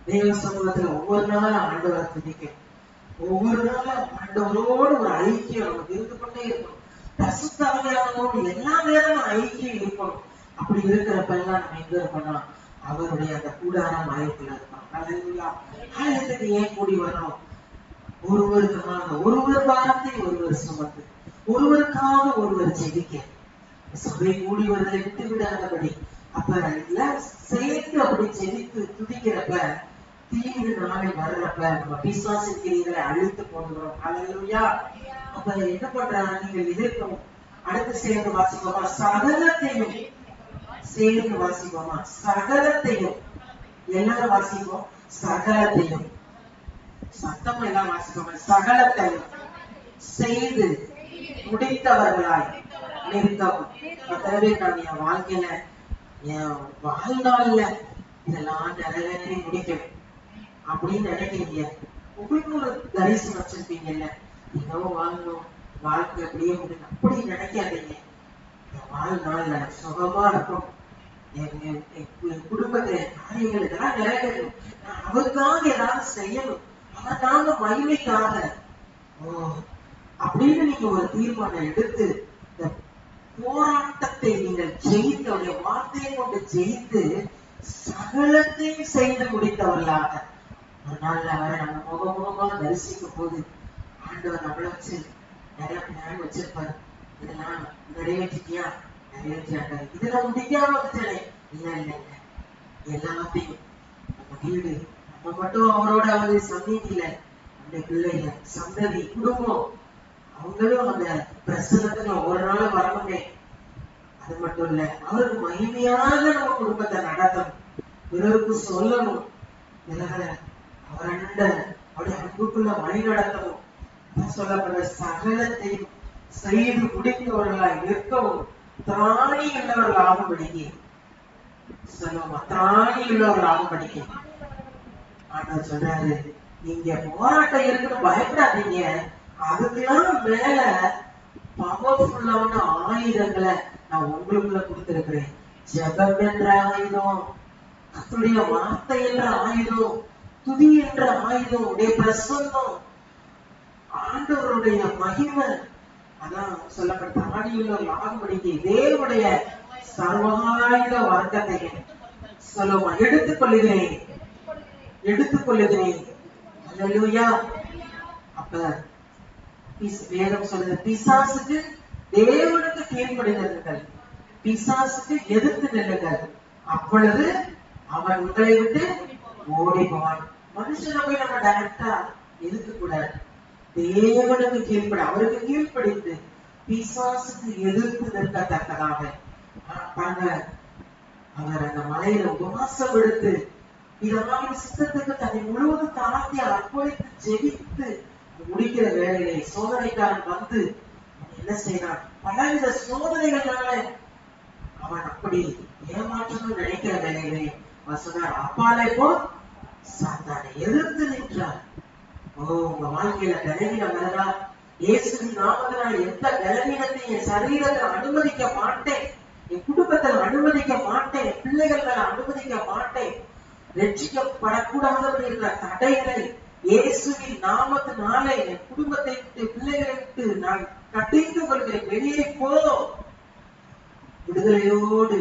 தேவ சமூகத்துல ஒவ்வொரு நாளும் ஆண்டவரை துதிக்கணும். ஒவ்வொரு நாளும் ஆண்டவரோடு ஒரு ஐக்கியம் நமக்கு இருந்து கொண்டே இருக்கணும். பரிசுத்தாவியானவரோடு எல்லா நேரமும் ஐக்கியம் இருக்கணும். அப்படி இருக்கிறப்ப எல்லாம் நம்ம எங்க இருக்கோம்னா அவருடைய அந்த கூடாரம் ஆயத்துல இருக்கோம். அல்லேலூயா. ஆலயத்துக்கு ஏன் கூடி வரணும்? ஒருவருக்காக ஒருவர் பாரத்தை ஒருவர் சுமந்து, ஒருவருக்காக ஒருவர் ஜெபிக்க, சபை கூடி வருவதை விட்டு விடாதபடி. அப்ப எல்லாம் சேர்த்து அப்படி ஜெபித்து துதிக்கிறப்ப தீங்கு நாளில் வர்றப்ப நம்ம பிசாசின் கிரியைகளை அழித்து போடுகிறோம். அல்லேலூயா. அப்ப என்ன பண்றாங்க? நீங்கள் எதிர்க்கவும். அடுத்து சேர்ந்து வாசிப்போமா, சகலத்தையும் சேர்ந்து வாசிப்போமா, சகலத்தையும். எல்லாரும் வாசிப்போம், சகலத்தையும். சத்தம் எல்லாம் வாசிப்போமா, சகலத்தையும் செய்து முடித்தவர்களாய் நிற்கவும். அதாவது நான் என் வாழ்க்கையில என் வாழ்நாள்ல இதெல்லாம் நிறைவேற்றி முடிக்கணும் அப்படின்னு நினைக்கிறீங்க. உங்களுக்கு ஒரு தரிசனம் வச்சிருப்பீங்கல்ல, ஏதோ வாழணும், வாழ்க்கை அப்படியே முடியும் அப்படி நினைக்காதீங்க. என் வாழ்நாள்ல சுகமா இருக்கும், என் குடும்பத்துல காரியங்கள் இதெல்லாம் நிறைவேறணும், நான் அவருக்காக ஏதாவது செய்யணும், அவருக்காக மகிமைக்காக அப்படின்னு நீங்க ஒரு தீர்மானம் எடுத்து இந்த போராட்டத்தை நீங்கள் ஜெயித்து அவருடைய வார்த்தையை கொண்டு ஜெயித்து சகலத்தையும் செய்து முடித்தவர்களாக ஒரு நாள்ல அவரை நம்ம முகமுகமா தரிசிக்கும் போது ஆண்டவர் நம்மளை வச்சு நிறைய பிளான் வச்சிருப்பாரு. இதெல்லாம் நிறைவேற்றிட்டியா? நிறைவேற்றியாட்டாரு. இதெல்லாம் முடிக்காம வந்துட்டே இல்ல இல்ல இல்ல, எல்லாத்தையும் நம்ம வீடு நம்ம மட்டும் அவரோட வந்து சந்நிதியில அந்த பிள்ளைங்க சந்ததி குடும்பம் அவங்களும் அந்த பிரசனத்துல ஒரு நாள் வரணுமே. அது மட்டும் இல்ல, அவருக்கு மகிமையாக நம்ம குடும்பத்தை நடத்தணும், பிறருக்கு சொல்லணும். அவரண்ட அவருடைய அன்புக்குள்ள வழி நடத்தவும் சொல்லப்படுற சகலத்தையும் செய்து முடித்தவர்களாய் நிற்கவும் திராணி உள்ளவர்களாகும்படிக்கு சொல்லுவோமா, திராணி உள்ளவர்களாகும்படிக்கு ஆண்டவர் சொல்றாரு, நீங்க போராட்டம் இருக்குன்னு பயப்படாதீங்க, அதுக்கெல்லாம் மேல பவர்ஃபுல்லான ஆயுதங்களை நான் உங்களுக்குள்ள கொடுத்திருக்கிறேன். ஜெபம் என்ற ஆயுதம், கர்த்தருடைய வார்த்தை என்ற ஆயுதம், துதி என்ற ஆயுதம், உடைய பிரசன்னம், ஆண்டவருடைய மகிமை. அதான் சொல்லப்பட்ட ஆடியுள்ள ஆகும்படிக்கு தேவனுடைய சர்வாயுத வர்க்கத்தை சொல்லுமா எடுத்துக்கொள்ளுகிறேன், எடுத்துக்கொள்ளுகிறேன். அல்லேலூயா. அப்ப வேதம் சொல்லுது, பிசாசுக்கு தேவனுக்கு கீழ்ப்படிந்திருங்கள், பிசாசுக்கு எதிர்த்து நில்லுங்கள், அப்பொழுது அவன் உங்களை விட்டு ஓடி போவான். மனுஷனை போய் நம்ம டைரக்டா எதிர்க்க கூடாது, தேவனுக்கு கீழ்ப்படி, அவருக்கு கீழ்ப்படிந்து பிசாசுக்கு எதிர்த்து நிற்கத்தக்கதாக பாருங்க. அவர் அந்த மலையில உபவாசம் எடுத்து இதனால சித்தத்துக்கு தன்னை முழுவதும் தாழ்த்தி அர்ப்பணித்து ஜெபித்து முடிக்கிற வேலையை சோதனைக்காரன் வந்து என்ன செய்யறான், பலவித சோதனைகளால அவன் அப்படி ஏமாற்றணும் நினைக்கிற வேலையிலே சொன்னார், அப்பாலே போ சாத்தானை எதிர்த்து நின்றார். உங்க வாழ்க்கையில பலவீனம் வருதா? இயேசுவின் நாமத்தினால் எந்த பலவீனத்தையும் என் சரீரத்தில் அனுமதிக்க மாட்டேன், என் குடும்பத்தில் அனுமதிக்க மாட்டேன், என் பிள்ளைகள் மேல அனுமதிக்க மாட்டேன். ரட்சிக்கப்படக்கூடாதபடி இருக்கிற தடைகளை இயேசுவின் நாமத்தினாலே என் குடும்பத்தை விட்டு பிள்ளைகளை விட்டு நான் கட்டிந்து கொள்கிறேன், வெளியே போ. விடுதலையோடு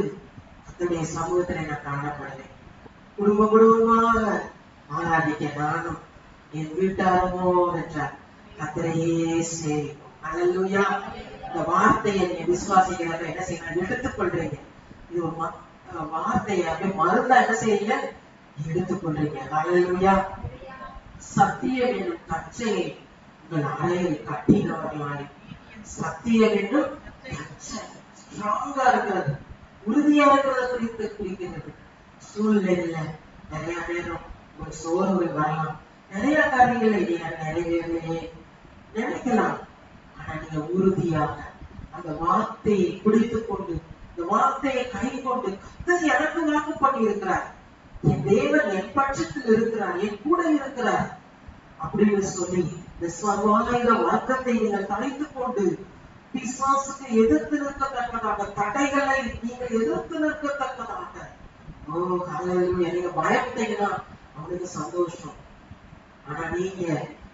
கர்த்தருடைய சமூகத்திலே நான் காணப்படுவேன். குடும்பமாக ஆராதிக்க நானும் என் வீட்டாரமோ என்றார் கர்த்தரையே சேவிப்போம். அல்லேலூயா. இந்த வார்த்தையை நீங்க விசுவாசிக்கிறத என்ன செய்யணும், எடுத்துக்கொள்றீங்க. இது ஒரு வார்த்தையை அப்படியே மருந்தா என்ன செய்யுங்க, எடுத்துக்கொள்றீங்க. அல்லேலூயா. சத்தியம் என்னும் கச்சையை உங்கள் அறையில் கட்டினவர்களாய், சத்தியம் என்னும் ஸ்ட்ராங்கா இருக்கிறது, உறுதியா இருக்கிறத குறிக்கிறது. சூழ்நிலையில நிறைய நேரம் ஒரு சோர்வுகள் வரலாம், நிறைய காரியங்களை நீங்க நிறைவேறலையே நினைக்கலாம். ஆனா நீங்க உறுதியாக அந்த வார்த்தையை பிடித்துக் கொண்டு, இந்த வார்த்தையை கை கொண்டு, கர்த்தர் எனக்கு வாக்கு பண்ணி இருக்கிறார், என் தேவன் என் பட்சத்தில் இருக்கிறார், என் கூட இருக்கிறார் அப்படின்னு சொல்லி இந்த சர்வாயுத வர்க்கத்தை நீங்கள் தலைத்துக் கொண்டு பிசாசுக்கு எதிர்த்து நிற்கத்தக்கதாக, தடைகளை நீங்கள் எதிர்த்து நிற்கத்தக்கதாக. ஓ ஹல்லேலூயா. நீங்க பயப்பட்டீங்கன்னா அவனுக்கு சந்தோஷம். ஆனா நீங்க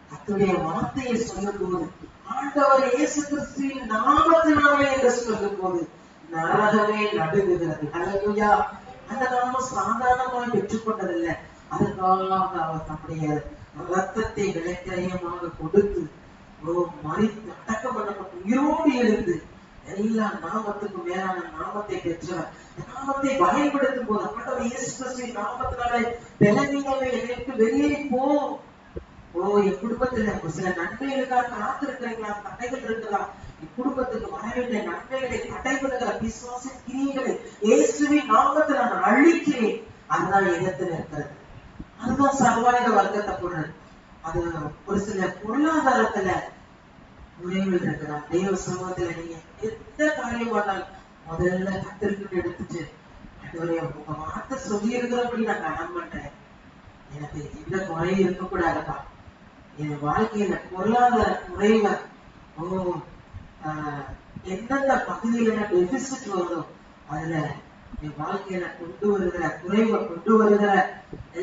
கர்த்தருடைய வார்த்தையை சொல்லும் போது, ஆண்டவர் இயேசு கிறிஸ்துவின் நாமத்தினாலே என்று சொல்லும் போது நரகமே நடுங்குகிறது. ஹல்லேலூயா. அந்த நாமம் சாதாரணமாக பெற்றுக்கொண்டதில்லை, அதற்காக அவர் தம்முடைய ரத்தத்தை விலைக்கிரயமாக கொடுத்து மரித்து அடக்கம் பண்ணப்பட்டு உயிரோடு எழுந்து எல்லா நாமத்துக்கும் மேலான நாமத்தை பெற்றவர். நாமத்தை பயன்படுத்தும் போது ஆண்டவர் இயேசு கிறிஸ்துவின் நாமத்தினாலே பலவீனமே எனக்கு வெளியே போ. என் குடும்பத்துல சில நன்மைகளுக்காக காத்திருக்கிறீங்களா, தடைகள் இருக்குதா? என் குடும்பத்துக்கு வர வேண்டிய நன்மைகளை தடைபடுகிற விசுவாச கிரியைகளை இயேசுவின் நாமத்தில் நான் அழிக்கிறேன். அதுதான் எதிர்த்து இருக்கிறது. அதுதான் சர்வாயுத வர்க்கத்தை பொருள். அது ஒரு சில பொருளாதாரத்துல நுழைவில் இருக்கிறார். தெய்வ சமூகத்துல நீங்க எந்த காரியம் பண்ணாலும் முதல்ல கத்திற்கு எடுத்துட்டு உங்க வார்த்தை சொல்லி இருக்கிறபடி நான் கடன் பண்றேன், எனக்கு எந்த குறையும் இருக்கக்கூடாதுப்பா, என் வாழ்க்கையில பொருளாதார குறைவ எந்தெந்த பகுதியில டெபிசிட் வருதோ அதுல என் வாழ்க்கையில கொண்டு வருகிற குறைவை கொண்டு வருகிற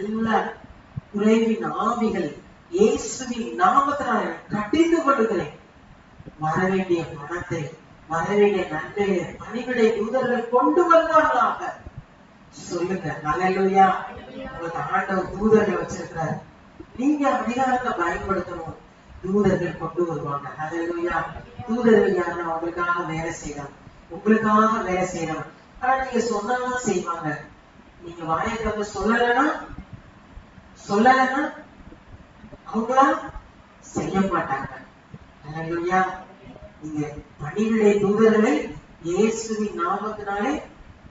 எல்லா குறைவின் ஆவிகளை இயேசுவின் நாமத்தினால் கட்டிந்து கொள்ளுகிறேன். வரவேண்டிய பணத்தை, வரவேண்டிய நன்மையை பணிவிடை தூதர்கள் கொண்டு வருவார்களாக சொல்லுங்க. அல்லேலூயா. உங்களுக்கு ஆண்டவர் தூதர்கள் வச்சிருக்கிறார், நீங்க அதிகாரத்தை பயன்படுத்தணும், தூதர்கள் கொண்டு வருவாங்க. அல்லேலூயா. தூதர்கள் யாருன்னா உங்களுக்காக வேலை செய்யணும், உங்களுக்காக வேலை செய்யணும். ஆனா நீங்க சொன்னாலும் செய்வாங்க, நீங்க வாயத்தை சொல்லலைன்னா அவங்களா செய்ய மாட்டாங்க. அல்லேலூயா. நீங்க பணிவிடை தூதர்களை இயேசுவின் நாமத்தினாலே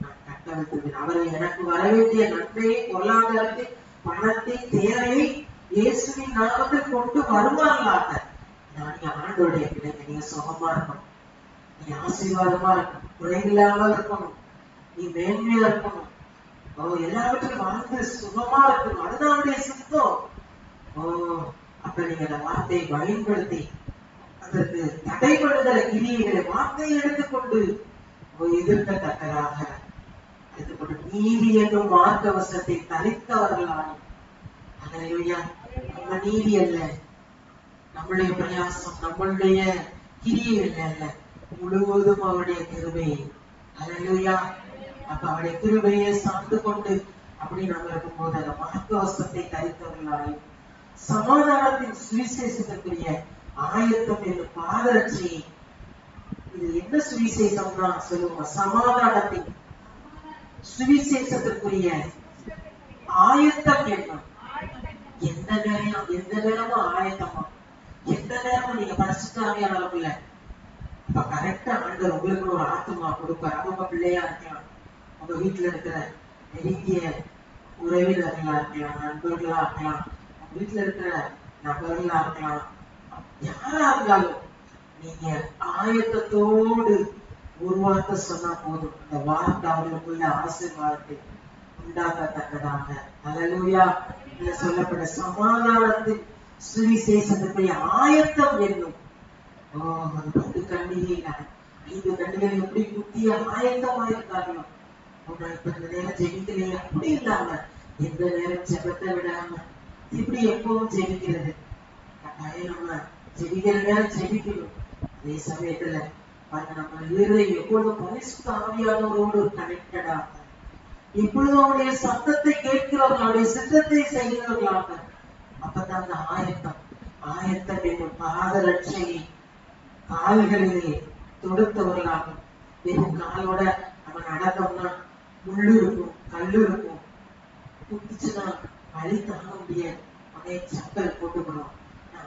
நான் கட்டளையிடுகிறேன். அவர்கள் எனக்கு வரவேண்டிய நன்மையை, பொருளாதாரத்தை, பணத்தை, தேவையை இயேசுவின் நாமத்தில் கொண்டு வருவார்களாக. நீங்க ஆண்டோடைய பிள்ளைங்க, நீங்க சுகமா இருக்கணும், நீ ஆசீர்வாதமா இருக்கணும், குறையில்லாம இருக்கணும், நீ மேன்மையா இருக்கணும், எல்லாவற்றையும் வாழ்ந்து சுகமா இருக்கணும். அதுதான் அவருடைய சித்தம். அப்ப நீங்க அந்த வார்த்தையை பயன்படுத்தி அதற்கு தடைபடுதல கிரியைகளை வார்த்தையை எடுத்துக்கொண்டு எதிர்க்கத்தக்கதாக எடுத்துக்கொண்டு நீதி என்னும் மார்க்கவசத்தை தரித்தவர்களான நம்ம நீதி அல்ல, நம்மளுடைய பிரயாசம், நம்மளுடைய கிரியைகள் அல்ல, முழுவதும் அவருடைய கிருபை. அல்லேலூயா. அப்ப அவருடைய கிருபையை சார்ந்து கொண்டு அப்படி நம்ம இருக்கும்போது அந்த மார்க்கவசத்தை தரித்தவர்களாயும் சமாதானத்தின் சுவிசேஷத்திற்குரிய ஆயத்தம் என்று பாதரட்சி. இது என்ன சுவிசேஷம்னா சொல்லுவோம், சமாதானத்தின் சுவிசேஷத்திற்குரிய ஆயத்தம் என்ன? எந்த நேரமும் ஆயத்தமா, எந்த நேரமும் நீங்க படிச்சுட்டாங்க அளவுல இப்ப கரெக்டா ஆண்டவர் உங்களுக்கு ஒரு ஆத்மா கொடுப்பார். அவங்க பிள்ளையா இருக்கலாம், உங்க வீட்டுல இருக்கிற நெருங்கிய உறவினர்களா இருக்கலாம், நண்பர்களா இருக்கலாம், வீட்டுல இருக்கிற நபர்களா இருக்கலாம், யாரா இருந்தாலும் நீங்க ஆயத்தத்தோடு ஒரு வார்த்தை சொன்னா போதும், அந்த வார்த்தை அவர்களுக்குள்ள ஆசீர்வாதத்தை உண்டாக்கத்தக்கதாக. அல்லேலூயா. இதுல சொல்லப்பட்ட சமாதானத்தின் சுவிசேஷத்துக்குரிய ஆயத்தம் என்னும் 10 கண்ணிகையில 5 கண்ணிகள் எப்படி குத்திய ஆயத்தமா இருக்காங்களோ, இப்ப இந்த நேரம் ஜெபிக்கலையே அப்படி இல்லாம எந்த நேரம் ஜெபத்தை விடாம இப்படி எப்பவும் ஜெபிக்கிறது. கட்டாயம் நம்ம ஜெபிக்கிற நேரம் ஜெபிக்கணும். அதே சமயத்துல நம்ம இருதயம் எப்பொழுதும் பரிசுத்த ஆவியானவரோடு கனெக்டடா, இப்பொழுது அவருடைய சத்தத்தை கேட்கிறவர்கள், அவருடைய சித்தத்தை செய்கிறவர்களாக. அப்பதான் அந்த ஆயத்தம் என்னும் பாதரட்சையை கால்களிலே தொடுத்தவர்களாக. வெறும் காலோட நம்ம நடந்தோம்னா முள்ளு இருக்கும், கல்லு இருக்கும், குத்திச்சுன்னா வழி தாங்க முடியாது, அதே சக்கல் போட்டுக்கணும்.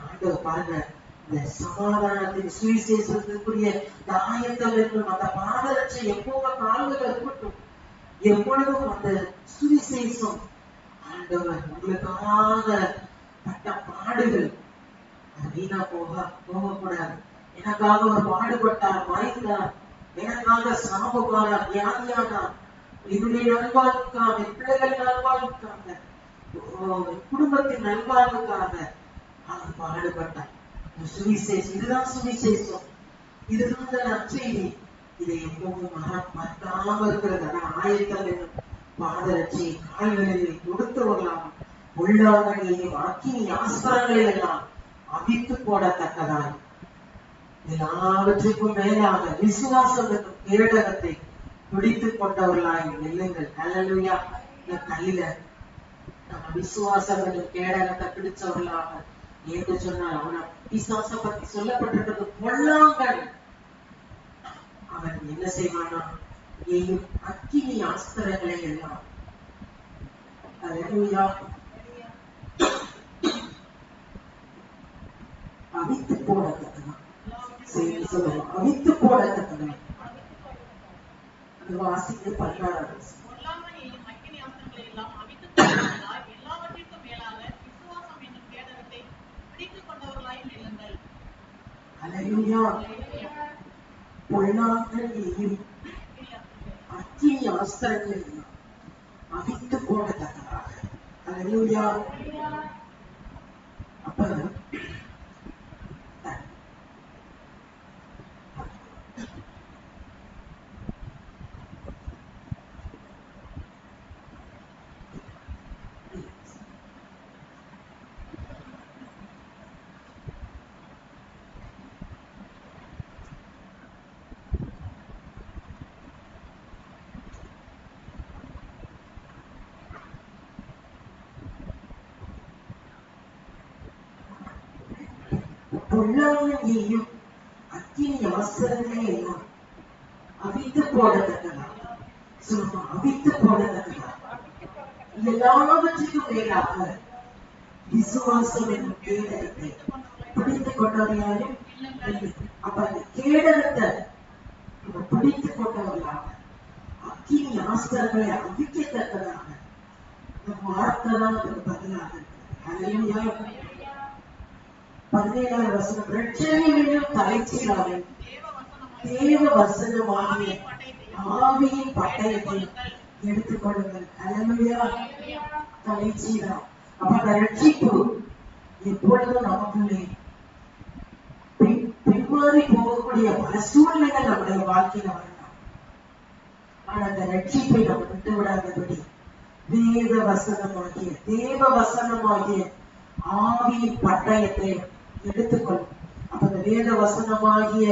ஆண்டவர் பாருங்க, இந்த சமாதானத்தின் சுவிசேஷத்திற்குரிய ஆயத்தம் என்னும் அந்த பாதரட்சை எப்பவும் கால்கள் இருக்கட்டும். எப்பொழுதும் அந்த சுவிசேஷம் ஆண்டவர் உங்களுக்காக பட்ட பாடுகள் வீணா போகக்கூடாது. எனக்காக அவர் பாடுபட்டார், மறைந்தார், எனக்காக சாபமானார், வியாதியானார், என்னுடைய நல்வாழ்வுக்காக, என் பிள்ளைகள் நல்வாழ்வுக்காக, குடும்பத்தின் நல்வாழ்வுக்காக அவர் பாடுபட்டார். சுவிசேஷம், இதுதான் சுவிசேஷம், இதுதான் நற்செய்தி. இதை எப்பவும் மறக்காம இருக்கிறது. ஆயத்தம் என்னும் பாதரட்சியை கால்களில் கொடுத்தவர்களாகும் உள்ளவர்களையும் அக்கினி ஆஸ்பரங்களில் எல்லாம் அவித்து போடத்தக்கதாய் எல்லாவற்றுக்கும் மேலாக விசுவாசம் என்னும் கேடகத்தை பிடித்துக் கொண்டவர்களாய் நில்லுங்கள். அல்லேலூயா. இந்த கையில நம்ம விசுவாசம் என்னும் கேடகத்தை பிடிச்சவர்களாக என்று சொன்னால் அவன விசுவாச பத்தி சொல்லப்பட்டிருக்கிறது. பொல்லாங்கன் அவன் என்ன செய்வானா, அக்கினி ஆஸ்திரங்களை எல்லாம் அவித்து போடத்தக்கதான், அவித்து போடத்தக்கதான். வாசித்து 16 பொல்லாங்கனையும் அக்கினி ஆஸ்திரங்களை அவித்து போடத்தக்கதாக. அல்லேலூயா. அப்ப பொல்லாங்கனையும் அக்கினி ஆஸ்திரங்களை எல்லாம் அவித்து போடத்தக்கதா. அவித்து போடத்தக்கதா. எல்லாவற்றுக்கும் மேலாக விசுவாசம் என்னும் கேடகத்தை பிடித்துக் கொண்டவர்களாலும், அப்ப அந்த கேடகத்தை பிடித்துக் கொண்டவர்களாக அக்கினி ஆஸ்திரங்களை அவிக்கத்தக்கதாக வார்த்தை தான் அதுக்கு பதிலாக. அல்லேலூயா. 17வது வசனம், இரட்சணியிலும் தலைச்சீராவை தேவ வசனமாகிய ஆவியின் பட்டயத்தை எடுத்துக்கொள்ளுங்கள். அல்லேலூயா. தலைச்சீரா. அப்ப அந்த ரட்சிப்பு எப்பொழுதும் நமக்குள்ளே பின்மாறி போகக்கூடிய பல சூழ்நிலைகள் நம்முடைய வாழ்க்கையில வரலாம். ஆனா அந்த ரட்சிப்பை நம்ம விட்டு விடாதபடி வேத வசனமாகிய தேவ வசனமாகிய ஆவியின் பட்டயத்தை எடுத்துக்கொள்ளும். அப்ப அந்த வேத வசனமாகிய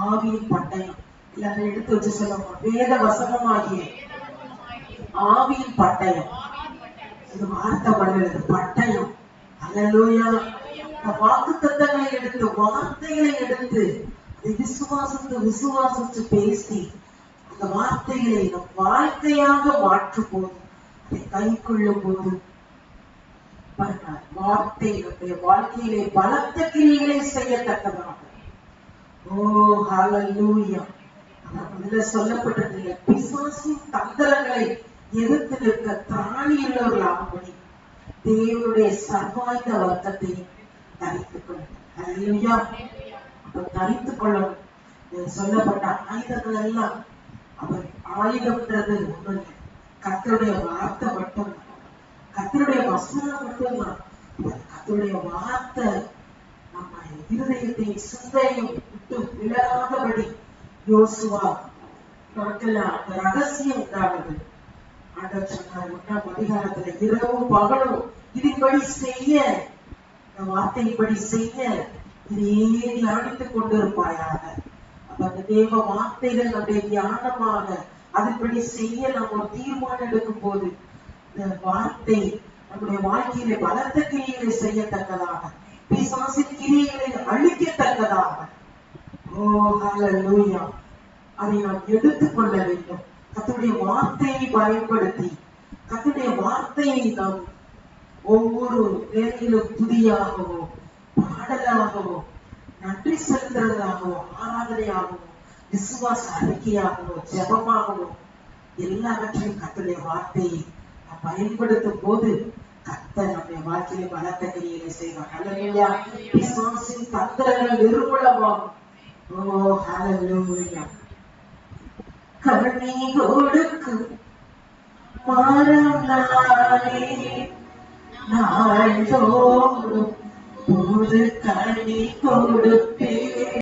ஆவியின் பட்டயம் இல்ல எடுத்து வச்சு சொல்லுவோம். வேத வசனமாகிய ஆவியின் பட்டயம். இது வார்த்தை பண்ணுறது பட்டயம். அல்லேலூயா. வாக்கு தத்தங்களை எடுத்து வார்த்தைகளை எடுத்து விசுவாசித்து பேசி அந்த வார்த்தைகளை நம் வாழ்க்கையாக மாற்றும் போது அதை கை கொள்ளும் போது வார்த்தை நம்முடைய வாழ்க்கையிலே பலத்த கிரியைகளை செய்யத்தக்கதாக. ஓ ஹல்லேலூயா. அதுல சொல்லப்பட்டதில்லை, பிசாசின் தந்திரங்களை எதிர்த்து நிற்க திராணியுள்ளவர்களாகும்படி தேவனுடைய சர்வாயுத வர்க்கத்தை தரித்துக் கொள்ளும். அல்லேலூயா. அப்ப தரித்துக் கொள்ளணும். சொல்லப்பட்ட ஆயுதங்கள் எல்லாம் அவர் ஆயுதம்ன்றது ஒண்ணு இல்லை, கர்த்தருடைய வார்த்தை மட்டும், கர்த்தருடைய வசனம் மட்டும்தான். கர்த்தருடைய வார்த்தை நம்ம இருதயத்தை சிந்தையும் விட்டு விலகாதபடி யோசுவா அந்த ரகசியம் உண்டானது. ஆண்டவர் சொன்னார் 1ஆம் அதிகாரத்துல, இரவும் பகலும் இதன்படி செய்ய, இந்த வார்த்தையின்படி செய்ய இதையே தியானித்துக் கொண்டிருப்பாயாக. அப்ப அந்த தேவ வார்த்தைகள் நம்முடைய தியானமாக அதன்படி செய்ய நம்ம ஒரு தீர்மானம் எடுக்கும் போது இந்த வார்த்தை நம்முடைய வாழ்க்கையில பலத்த கிரியைகளை செய்யத்தக்கதாக, பிசாசின் கிரியைகளை அழிக்கத்தக்கதாக. ஓ ஹல்லேலூயா. அதை நாம் எடுத்துக்கொள்ள வேண்டும். கர்த்தருடைய வார்த்தையை பயன்படுத்தி கர்த்தருடைய வார்த்தையை நாம் ஒவ்வொரு வேலையிலும் துதியாகவோ பாடலாகவோ நன்றி செலுத்துறதாகவோ ஆராதனையாகவோ விசுவாச அறிக்கையாகவோ ஜெபமாகவோ எல்லாவற்றையும் கர்த்தருடைய வார்த்தையை நாம் பயன்படுத்தும் போது கர்த்தர் நம்முடைய வாழ்க்கையில பலத்த கிரியைகளை செய்வார். அல்லேலூயா. பிசாசின் தந்திரங்கள் நிர்மூலமாகும். ஓ ஹல்லேலூயா. கண்ணி கொடுக்கும் மரம் நாளே நாள்தோறும் புது கனி கொடுப்பே.